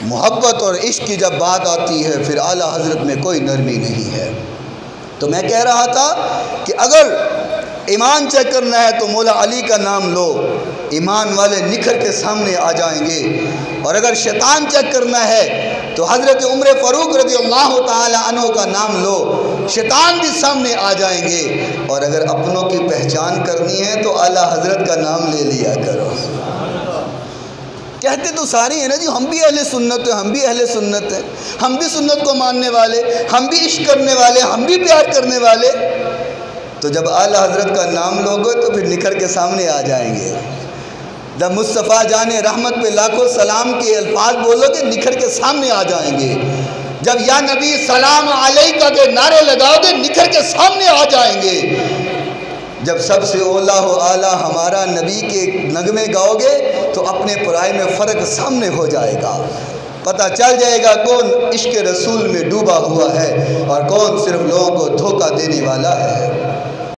मोहब्बत और इश्क की जब बात आती है फिर आला हज़रत में कोई नरमी नहीं है। तो मैं कह रहा था कि अगर ईमान चेक करना है तो मौला अली का नाम लो, ईमान वाले निखर के सामने आ जाएंगे। और अगर शैतान चेक करना है तो हज़रत उमर फ़ारूक रज़ियल्लाहु ताला अन्हु का नाम लो, शैतान भी सामने आ जाएंगे। और अगर अपनों की पहचान करनी है तो आला हज़रत का नाम ले लिया करो। कहते तो सारे हैं ना जी, हम भी अहले सुन्नत हैं, हम भी अहले सुन्नत हैं, हम भी सुन्नत को मानने वाले, हम भी इश्क करने वाले, हम भी प्यार करने वाले। तो जब आला हज़रत का नाम लोगे तो फिर निखर के सामने आ जाएंगे। जब मुस्तफ़ा जाने रहमत पे लाखों सलाम के अल्फाज बोलोगे निखर के सामने आ जाएंगे। जब या नबी सलाम अलैका के नारे लगाओगे निखर के सामने आ जाएंगे। जब सबसे ओला हो आला हमारा नबी के नगमे गाओगे तो अपने पराए में फ़र्क सामने हो जाएगा। पता चल जाएगा कौन इश्क रसूल में डूबा हुआ है और कौन सिर्फ लोगों को धोखा देने वाला है।